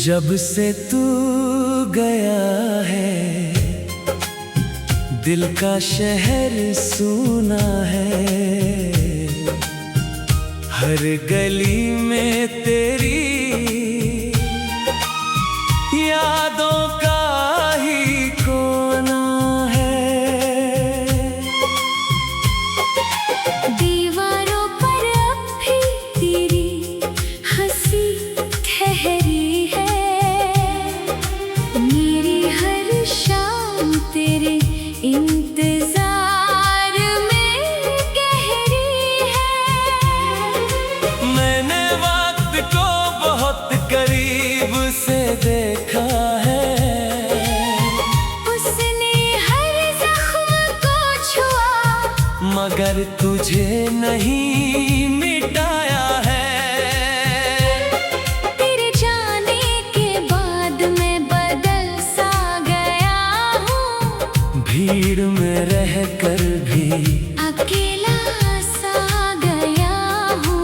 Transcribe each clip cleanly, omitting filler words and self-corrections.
जब से तू गया है दिल का शहर सूना है। हर गली में तेरी यादों का ही कोना है। दीवारों पर अब भी तेरी हंसी ठहरी है। मेरी हर शाम तेरे इंतजार में गहरी है। मैंने वक्त को बहुत करीब से देखा है। उसने हर जख्म को छुआ मगर तुझे नहीं मिटाया है। तेरे जाने के बाद मैं बदल सा गया हूँ। भीड़ में रहकर भी अकेला सा गया हूँ।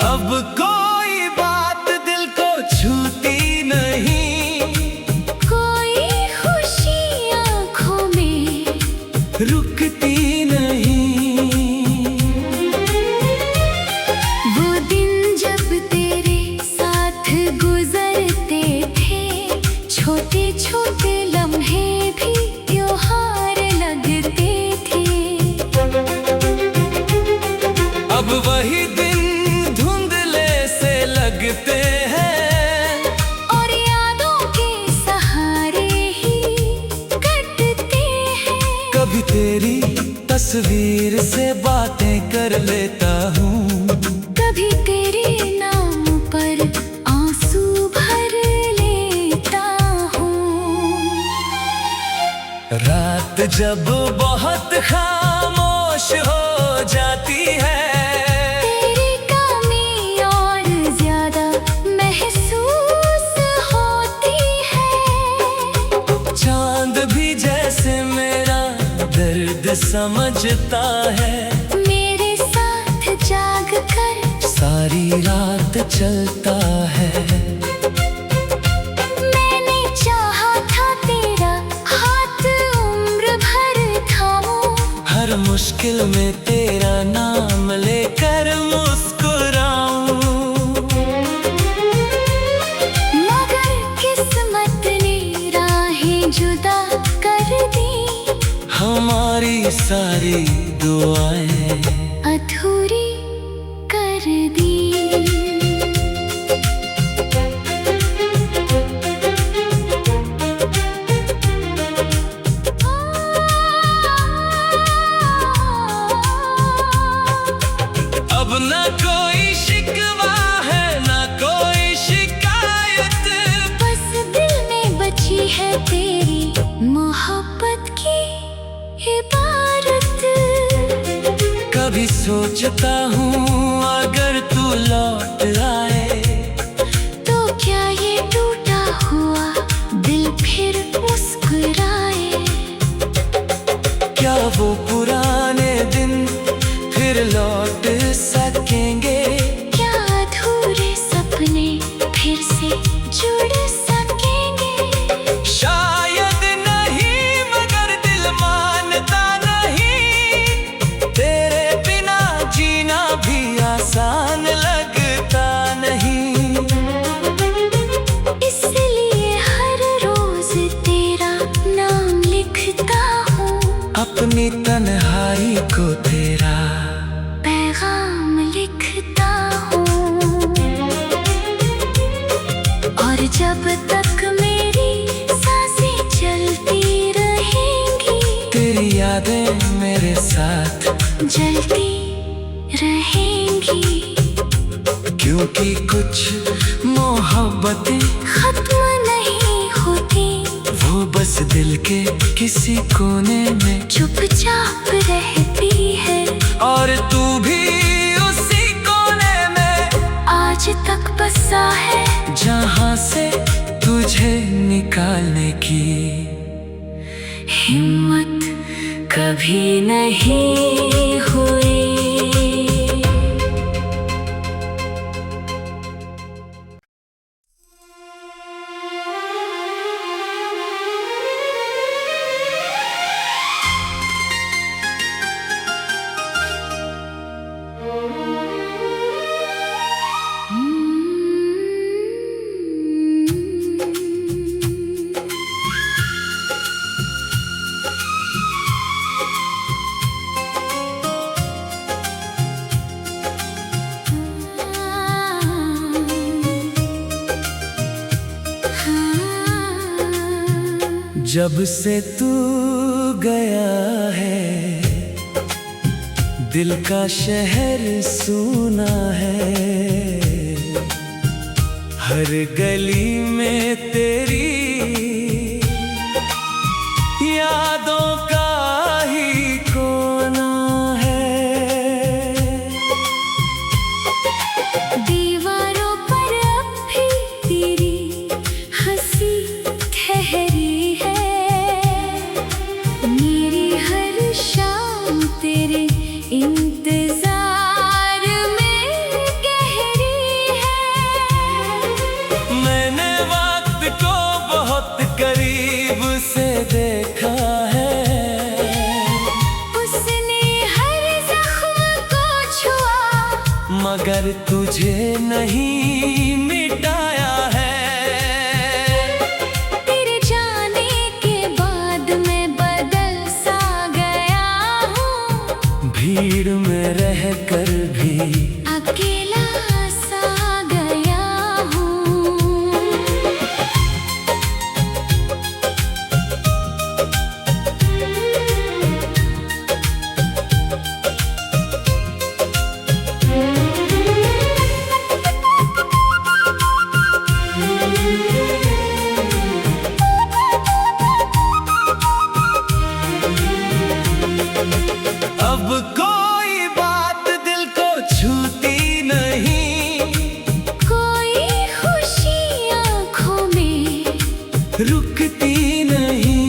अब कोई बात दिल को छूती नहीं। कोई खुशी आँखों में रुकती नहीं। वो दिन जब तेरे साथ गुजरते थे। छोटे छोटे लम्हे भी त्योहार लगते थे। अब वही दिन धुंधले से लगते हैं। और यादों के सहारे ही कटते हैं। कभी तेरी तस्वीर से बातें कर लेता हूँ। कभी तेरे नाम पर आंसू भर लेता हूँ। रात जब बहुत खामोश हो जाती है। तेरी कमी और ज्यादा महसूस होती है। चांद भी जैसे मेरा दर्द समझता है। मेरे साथ जाग कर सारी रात चलता है। मैंने चाहा था तेरा हाथ उम्र भर थामूं। हर मुश्किल में तेरा नाम लेकर मुस्कुराऊं। मगर किस्मत ने राहें जुदा कर दी। हमारी सारी दुआएं अधूरी कर दी। अब ना कोई शिकवा है ना कोई शिकायत। बस दिल में बची है तेरी मोहब्बत की इबारत। कभी सोचता हूँ अगर तू लौट आए तो क्या ये टूटा हुआ दिल फिर मुस्कुराए। क्या वो पुराने दिन फिर लौट सकेंगे। क्या अधूरे सपने फिर से जुड़ सकेंगे। शायद नहीं मगर दिल मानता नहीं। तेरे बिना जीना भी आसान लगता नहीं। इसलिए हर रोज तेरा नाम लिखता हूँ। अपनी तन्हाई को तेरा पैगाम लिखता हूँ। और जब तक मेरी सांसें चलती रहेंगी। तेरी यादें मेरे साथ जलती रहेंगी। क्योंकि कुछ मोहब्बतें खत्म नहीं होती। वो बस दिल के किसी कोने में चुपचाप रहती है, और तू भी उसी कोने में आज तक बसा है, जहां से तुझे निकालने की हिम्मत कभी नहीं हुई। जब से तू गया है दिल का शहर सूना है, हर गली में तेरी यादों का ही कोना है। दीवारों पर अब भी तेरी हंसी ठहरी है, मेरी हर शाम तेरे इंतजार में गहरी है। मैंने वक्त को बहुत करीब से देखा है, उसने हर जख्म को छुआ, मगर तुझे नहीं मिटाया है। तेरे जाने के बाद मैं बदल सा गया हूँ, भीड़ में रहकर भी अकेला सा गया हूँ। अब कोई बात दिल को छूती नहीं, कोई खुशी आँखों में रुकती नहीं।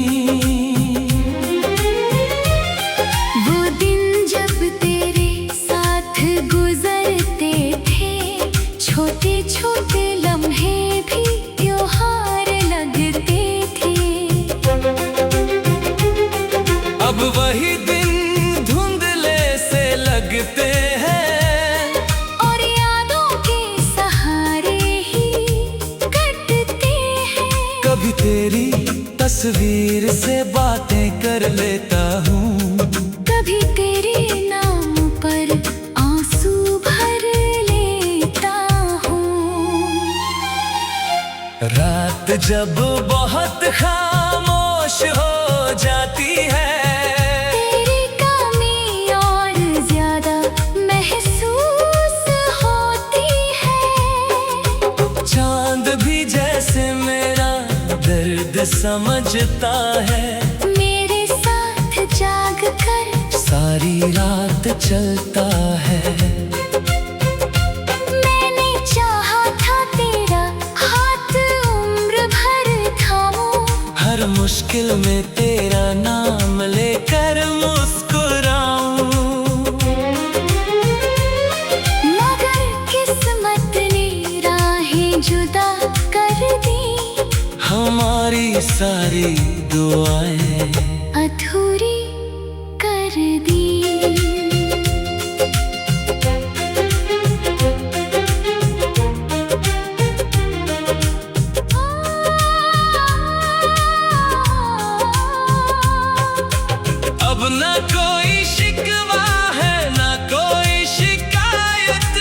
वो दिन जब तेरे साथ गुजरते थे, छोटे छोटे लम्हे भी त्योहार लगते थे। अब वही दिन धुंधले से लगते हैं, और यादों के सहारे ही कटते हैं। कभी तेरी तस्वीर से बातें कर लेता हूँ, कभी तेरे नाम पर आंसू भर लेता हूँ। रात जब बहुत खामोश हो जाती है, तेरी कमी और ज्यादा महसूस होती है। चांद भी जैसे मेरा दर्द समझता है, मेरे साथ जाग कर सारी रात चलता है। मैंने चाहा था तेरा हाथ उम्र भर थामूं, हर मुश्किल में तेरा नाम लेकर मुस्कुराऊं, मगर किस्मत ने राहें जुदा कर दी। हमारी सारी दुआएं अधूरी कर दी। अब न कोई शिकवा है न कोई शिकायत,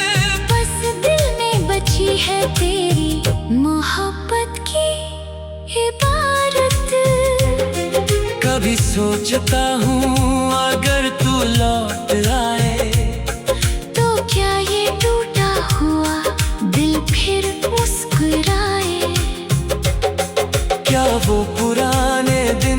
बस दिल में बची है तेरी मोहब्बत की इबारत। कभी सोचता हूँ अगर तू लौट आए, तो क्या ये टूटा हुआ दिल फिर मुस्कुराए। क्या वो पुराने दिन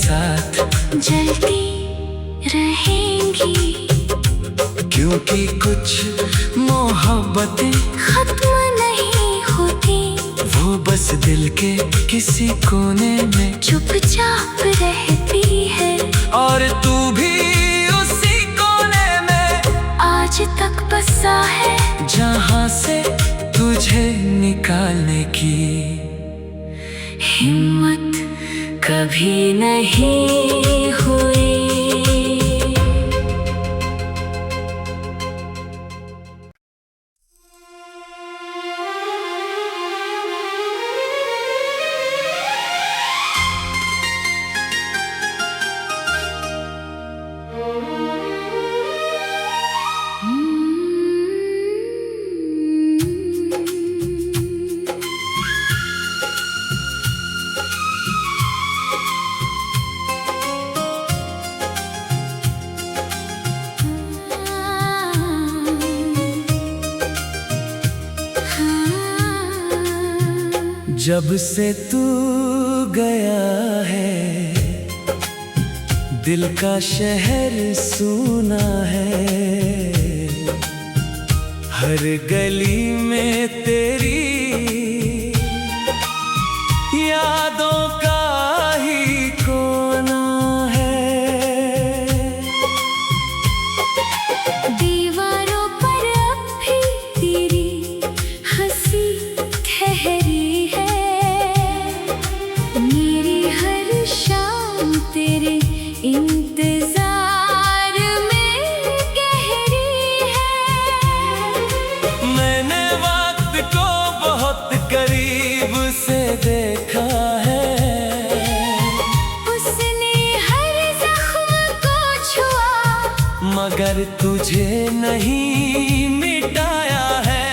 साथ जलती रहेंगी, क्योंकि कुछ मोहब्बतें खत्म नहीं होती। वो बस दिल के किसी कोने में चुपचाप रहती है, और तू भी उसी कोने में आज तक बसा है, जहां से तुझे निकालने की हिम्मत कभी नहीं हुई। जब से तू गया है, दिल का शहर सूना है। हर गली में तेरी यादों का ही कोना है। दीवारों पर अब भी तेरी हंसी ठहरी है, मेरी हर शाम तेरे इंतजार में गहरी है। मैंने वक्त को बहुत करीब से देखा है, उसने हर जख्म को छुआ, मगर तुझे नहीं मिटाया है।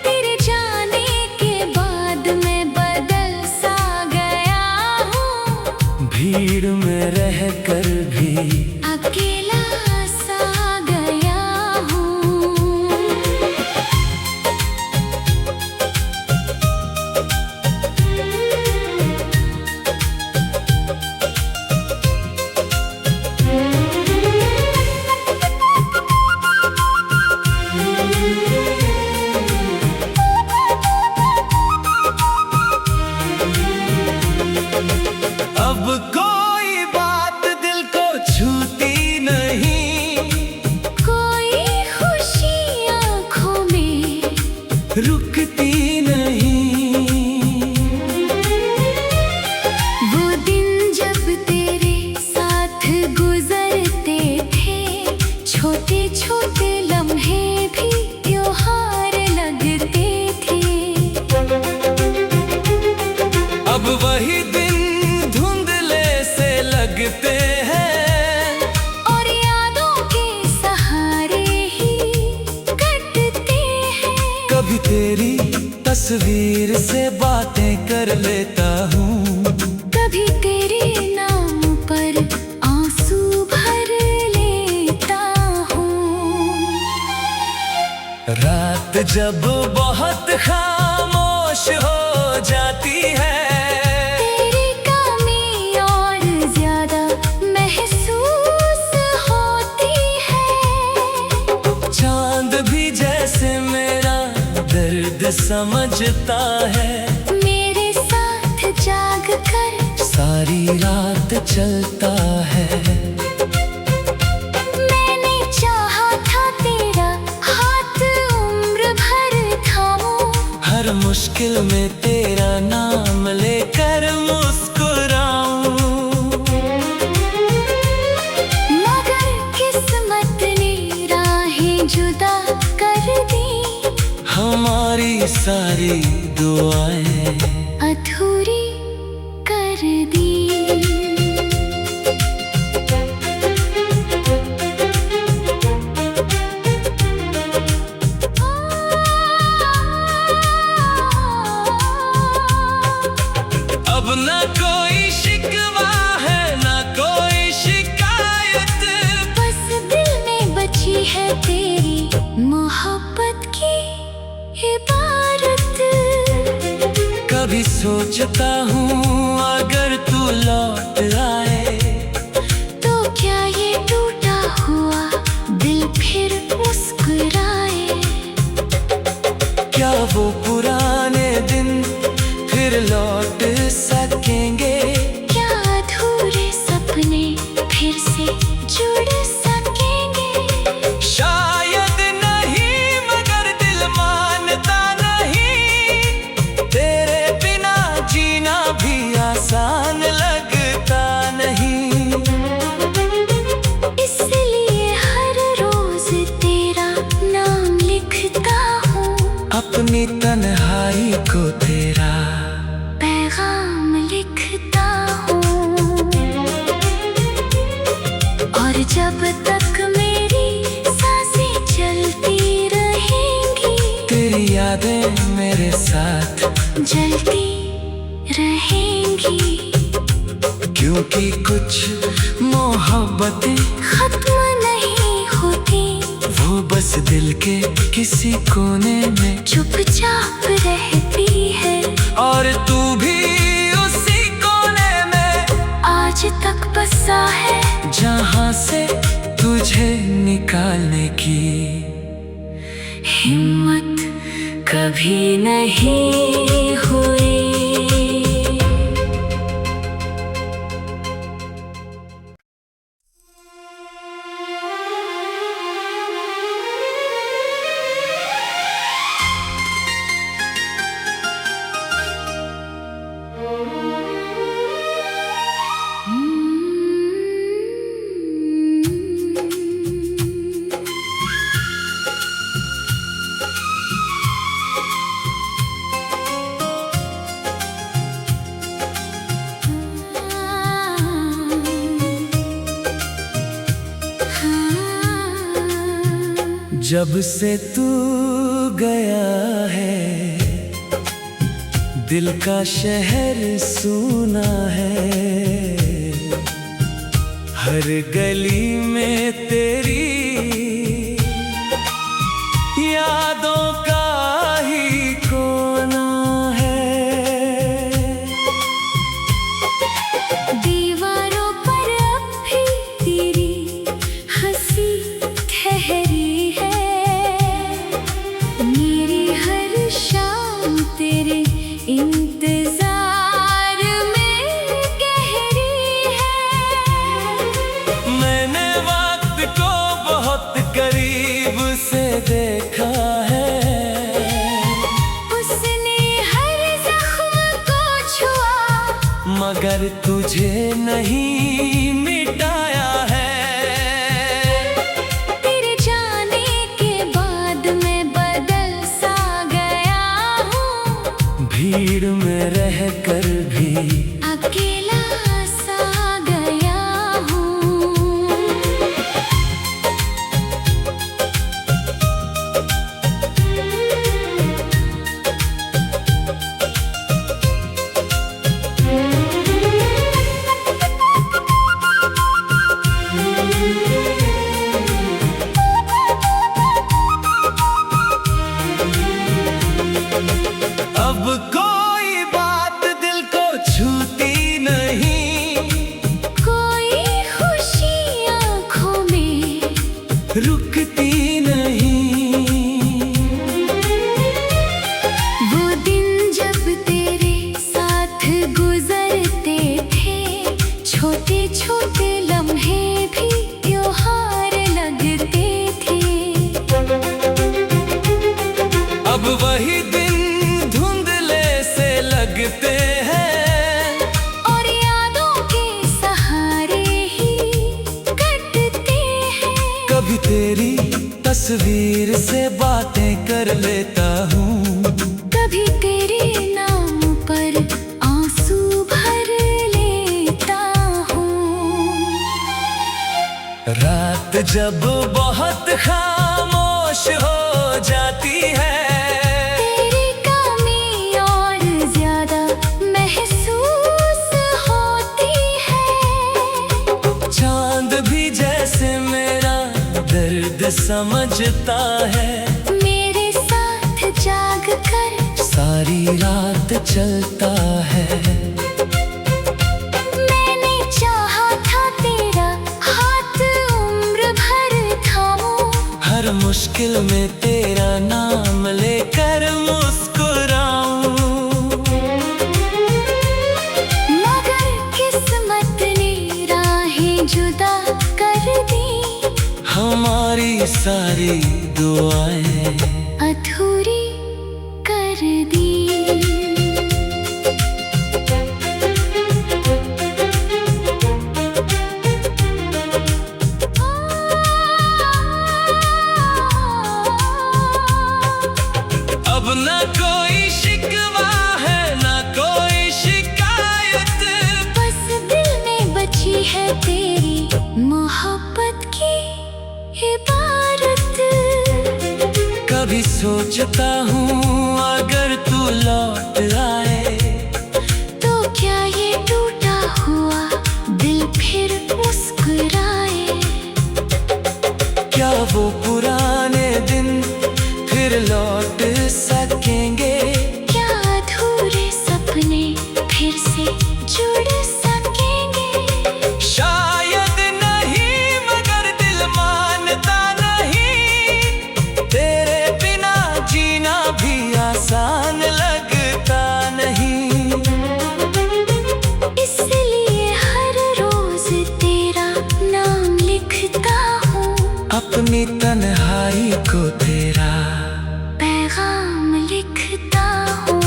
तेरे जाने के बाद मैं बदल सा गया हूँ, भीड़ में रहकर भी अकेला सा गया हूँ। अब कोई बात दिल को छूती नहीं, कोई खुशी आँखों में रुकती नहीं। वो दिन जब तेरे साथ गुजरते थे, छोटे छोटे लम्हे भी त्योहार लगते थे। अब वही दिन धुंधले से लगते हैं, और यादों के सहारे ही कटते हैं। कभी तेरी तस्वीर से बातें कर लेता हूँ, कभी तेरे नाम पर आंसू भर लेता हूँ। रात जब बहुत खामोश हो जाती है, तेरी कमी और ज्यादा महसूस होती है। चांद भी जैसे मेरा दर्द समझता है, मेरे साथ जाग कर सारी रात चलता है। मैंने चाहा था तेरा हाथ उम्र भर थामूं, हर मुश्किल में तेरा नाम लेकर मुस्कुराऊं, मगर किस्मत ने राहें जुदा कर दी। हमारी सारी दुआएं अधूरी कर दी। अब न कोई शिकवा है, न कोई शिकायत, बस दिल में बची है तेरी मोहब्बत की इबारत। कभी सोचता हूँ अगर तू जलती रहेंगी, क्योंकि कुछ मोहब्बतें खत्म नहीं होती, वो बस दिल के किसी कोने में चुपचाप रहती है। और तू भी उसी कोने में आज तक बसा है, जहां से तुझे निकालने की हिम्मत कभी नहीं हुई। जब से तू गया है, दिल का शहर सूना है। हर गली में तेरी यादों का ही कोना है। दीवारों पर अब भी तेरी हंसी ठहरी है, मेरी हर शाम तेरे इंतजार में गहरी है। मैंने वक्त को बहुत करीब से देखा है, उसने हर जख्म को छुआ, मगर तुझे नहीं मिटाया है। तेरे जाने के बाद मैं बदल सा गया हूँ, भीड़ में रहकर भी अकेला सा गया हूँ। अब कोई बात दिल को छूती नहीं, कोई खुशी आँखों में रुकती नहीं। वो दिन जब तेरे साथ गुजरते थे, छोटे छोटे लम्हे भी त्योहार लगते थे। अब वही दिन धुंधले से लगते हैं, और यादों के सहारे ही कटते हैं। कभी तेरी तस्वीर से बातें कर लेता हूँ, कभी तेरे नाम पर आंसू भर लेता हूँ। रात जब बहुत खामोश हो जाती है, तेरी कमी और ज्यादा महसूस होती है। चांद भी जैसे मेरा दर्द समझता है, मेरे साथ जाग कर सारी रात चलता है। मैंने चाहा था तेरा हाथ उम्र भर थामूं, हर मुश्किल में तेरा नाम लेकर मुस्कुराऊं, मगर किस्मत ने राहें जुदा कर दी। हमारी सारी दुआएं अधूरी कर दी। अब न कोई शिकवा है, न कोई शिकायत, बस दिल में बची है तेरी मोहब्बत की इबारत। कभी सोचता हूँ अगर तू लौट आए। तो क्या ये टूटा हुआ दिल फिर मुस्कुराए? क्या वो पुराने दिन फिर लौट सकेंगे? क्या अधूरे सपने फिर से जुड़ सकेंगे? शायद नहीं, मगर दिल मानता नहीं। तेरे बिना जीना भी आसान लगता नहीं। इसलिए हर रोज तेरा नाम लिखता हूँ, अपनी तन्हाई को तेरा पैगाम लिखता हूँ।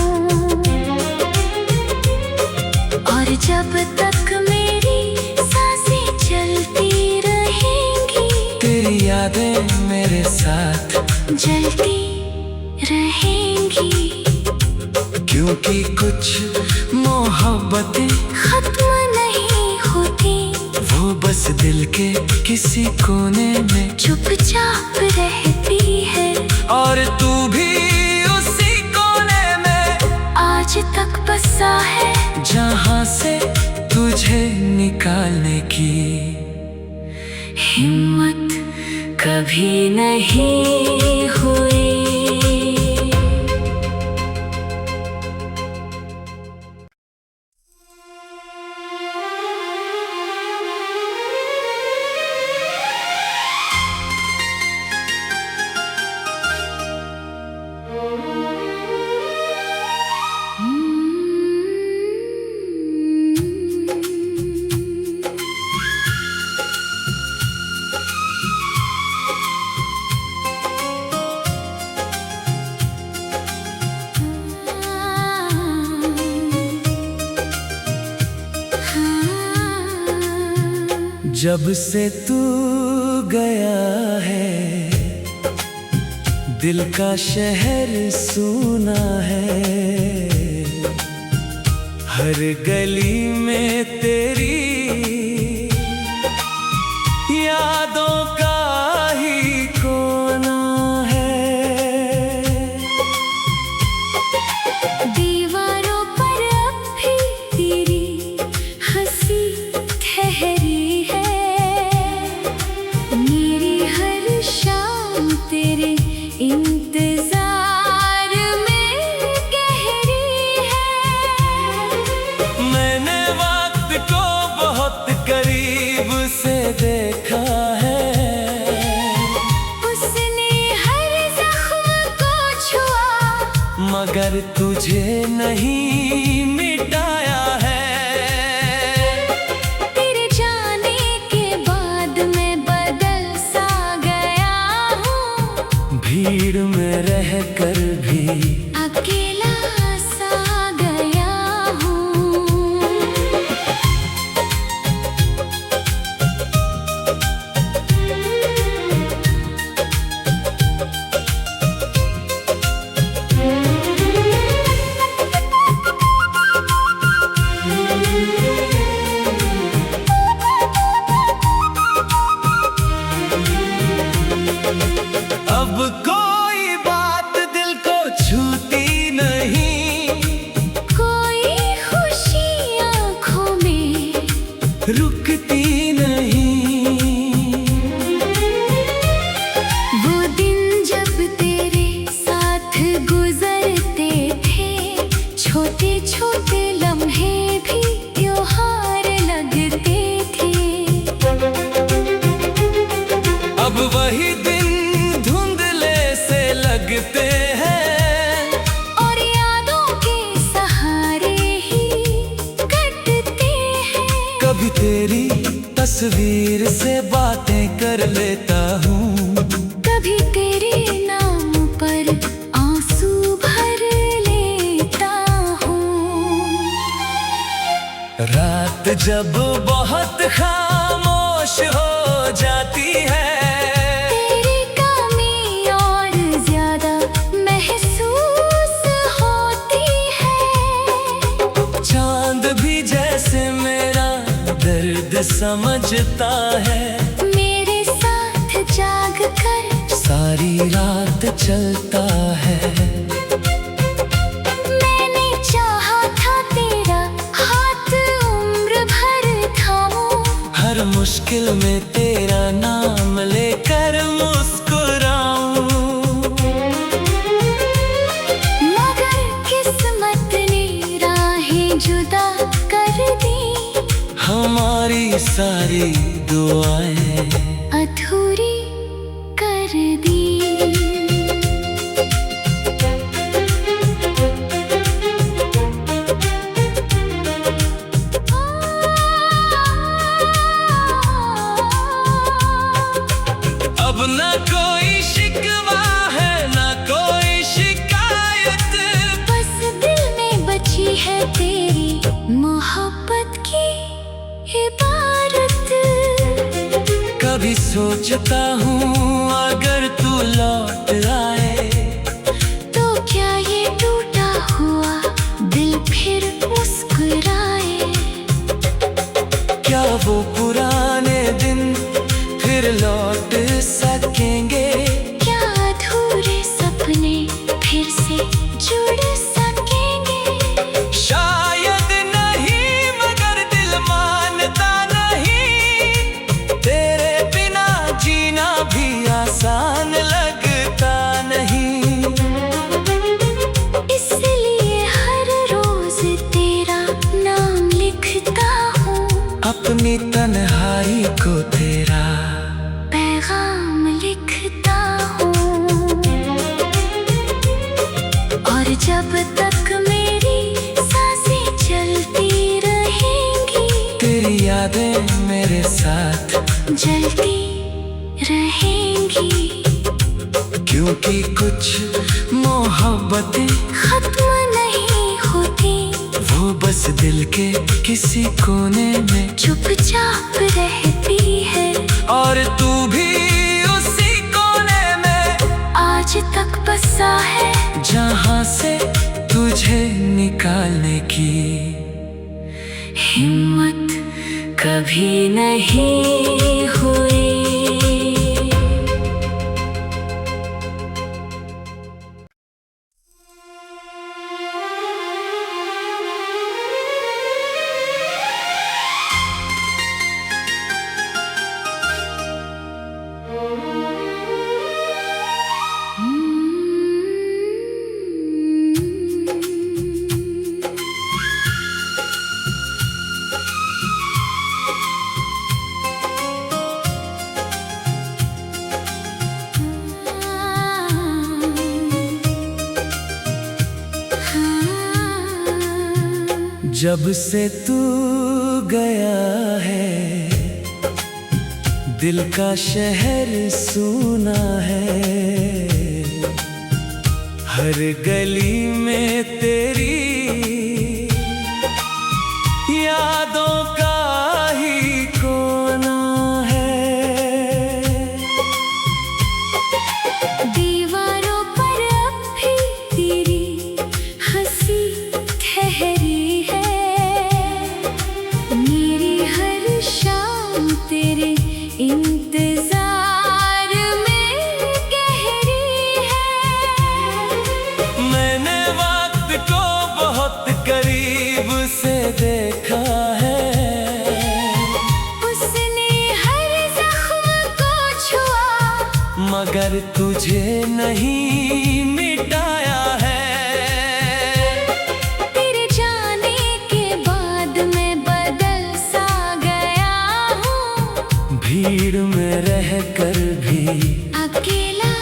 और जब तक मेरी सांसें चलती रहेंगी, तेरी यादें मेरे साथ जलती रहेंगी। क्योंकि कुछ मोहब्बतें खत्म नहीं होती, वो बस दिल के किसी कोने में चुपचाप रहती है। और तू भी उसी कोने में आज तक बसा है, जहां से तुझे निकालने की हिम्मत कभी नहीं हुई। जब से तू गया है, दिल का शहर सूना है। हर गली में तेरी यादों का ही कोना है। दीवारों पर अब भी तेरी हंसी ठहरी है। मेरी हर शाम तेरे इंतजार में गहरी है। मैंने वक्त को बहुत करीब से देखा है। उसने हर जख्म को छुआ, मगर तुझे नहीं मिटाया है। तेरे जाने के बाद मैं बदल सा गया हूँ। भीड़ में रहकर भी अकेला सा गया हूँ। अब कोई बात दिल को छूती नहीं। कोई खुशी आँखों में रुकती नहीं। वो दिन जब तेरे साथ गुजरते थे, छोटे छोटे लम्हे भी त्योहार लगते थे। अब वही दिन धुंधले से लगते हैं। और यादों के सहारे ही कटते हैं। कभी तेरी तस्वीर से बातें कर लेता हूँ। कभी तेरे नाम पर आंसू भर लेता हूँ। रात जब बहुत खामोश हो जाती है, तेरी कमी और ज्यादा महसूस होती है। चांद भी जैसे मेरा दर्द समझता है। मेरे साथ जाग कर सारी रात चलता है। मुश्किल में तेरा नाम लेकर मुस्कुराऊं। मगर किस्मत ने राहें जुदा कर दी, हमारी सारी दुआएं अधूरी कर दी। अब न कोई शिकवा है न कोई शिकायत, बस दिल में बची है तेरी मोहब्बत की इबारत। कभी सोचता हूँ अगर तू लौट आए, तो क्या ये टूटा हुआ दिल फिर मुस्कुराए? क्या वो पुराने दिन फिर लौट सकेंगे? क्या अधूरे सपने फिर से जुड़ सकेंगे? शायद नहीं मगर दिल मानता नहीं, तेरे बिना जीना भी आसान लगता नहीं। इसलिए हर रोज तेरा नाम लिखता हूँ, अपनी तन्हाई को तेरा पैगाम लिखता हूँ। और जब तक मेरी सांसें चलती रहेंगी, तेरी यादें मेरे साथ जलती रहेंगी। क्योंकि कुछ मोहब्बतें खत्म नहीं होती, वो बस दिल के किसी कोने में चुपचाप रहती है। और तू भी उसी कोने में आज तक बसा है, जहां से तुझे निकालने की हिम्मत कभी नहीं हुई। जब से तू गया है, दिल का शहर सूना है। हर गली में तेरी यादों का ही कोना है। दीवारों पर अब भी तेरी हंसी ठहरी है, मेरी हर शाम तेरे इंतजार में गहरी है। मैंने वक्त को बहुत करीब से देखा है, उसने हर जख्म को छुआ, मगर तुझे नहीं मिटाया है। तेरे जाने के बाद मैं बदल सा गया हूँ, भीड़ में रहकर भी अकेला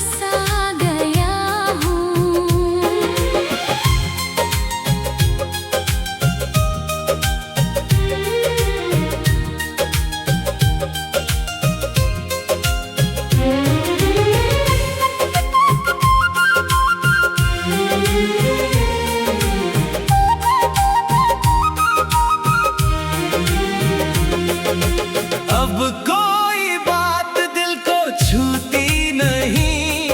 सा गया हूँ। अब कोई बात दिल को छूती नहीं,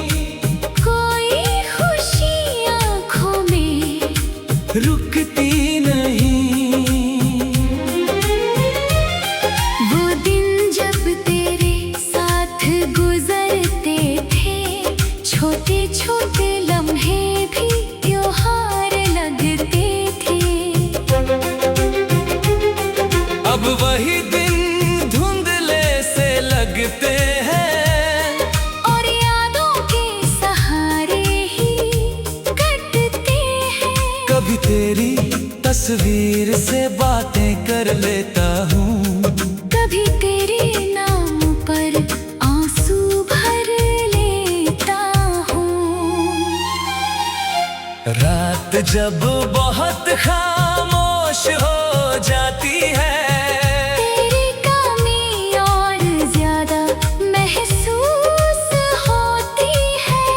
कोई खुशी आँखों में रुकती नहीं। वो दिन जब तेरे साथ गुजरते थे, छोटे छोटे लम्हे भी त्योहार लगते थे। अब वही दिन धुंध तस्वीर से बातें कर लेता हूँ। कभी तेरे नाम पर आंसू भर लेता हूँ। रात जब बहुत खामोश हो जाती है, तेरी कमी और ज्यादा महसूस होती है।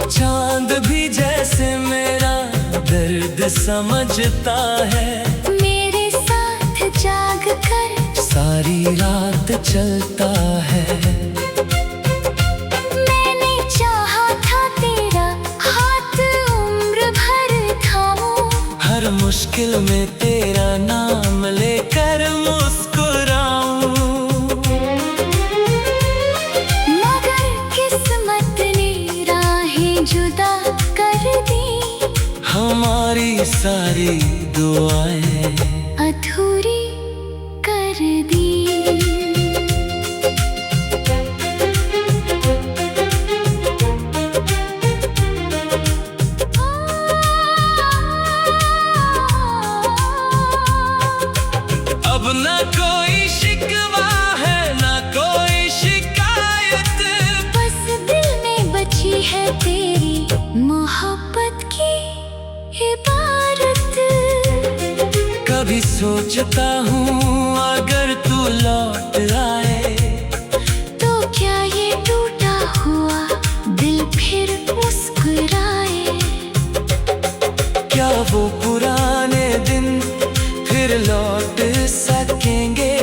चांद भी जैसे मेरा दर्द समझता है, मेरे साथ जाग कर सारी रात चलता है। मैंने चाहा था तेरा हाथ उम्र भर थामूं, हर मुश्किल में तेरा नाम लेकर मुस्कुराऊं। मगर किस्मत ने राहें जुदा कर दी, हमारी सारी दुआएं अधूरी कर दी। अब न कोई शिकवा है न कोई शिकायत, बस दिल में बची है तेरी मोहब्बत की इबारत। कभी सोचता हूँ अगर तू लौट आए, तो क्या ये टूटा हुआ दिल फिर मुस्कुराए। क्या वो पुराने दिन फिर लौट सकेंगे,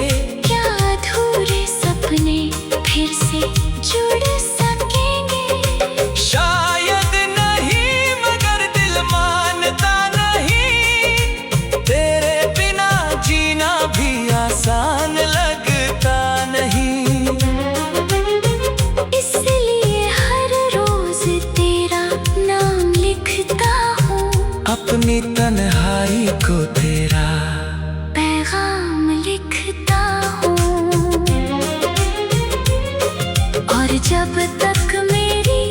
क्या अधूरे सपने फिर से जुड़ सकेंगे। शायद नहीं मगर दिल मानता नहीं, तेरे बिना जीना भी आसान लगता नहीं। इसलिए हर रोज तेरा नाम लिखता हूँ, अपनी तन्हाई को तेरा पैगाम लिखता हूँ। और जब तक मेरी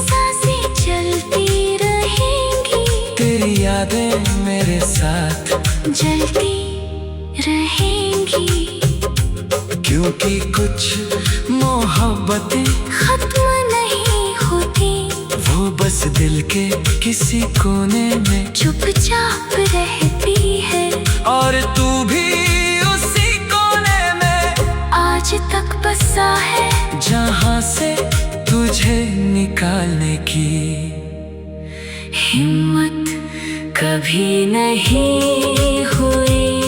सांसें चलती रहेंगी, तेरी यादें मेरे साथ जलती रहेंगी। क्योंकि कुछ मोहब्बतें खत्म नहीं होती, वो बस दिल के किसी कोने में चुपचाप रहती है। और तू भी उसी कोने में आज तक बसा है, जहाँ से तुझे निकालने की हिम्मत कभी नहीं हुई।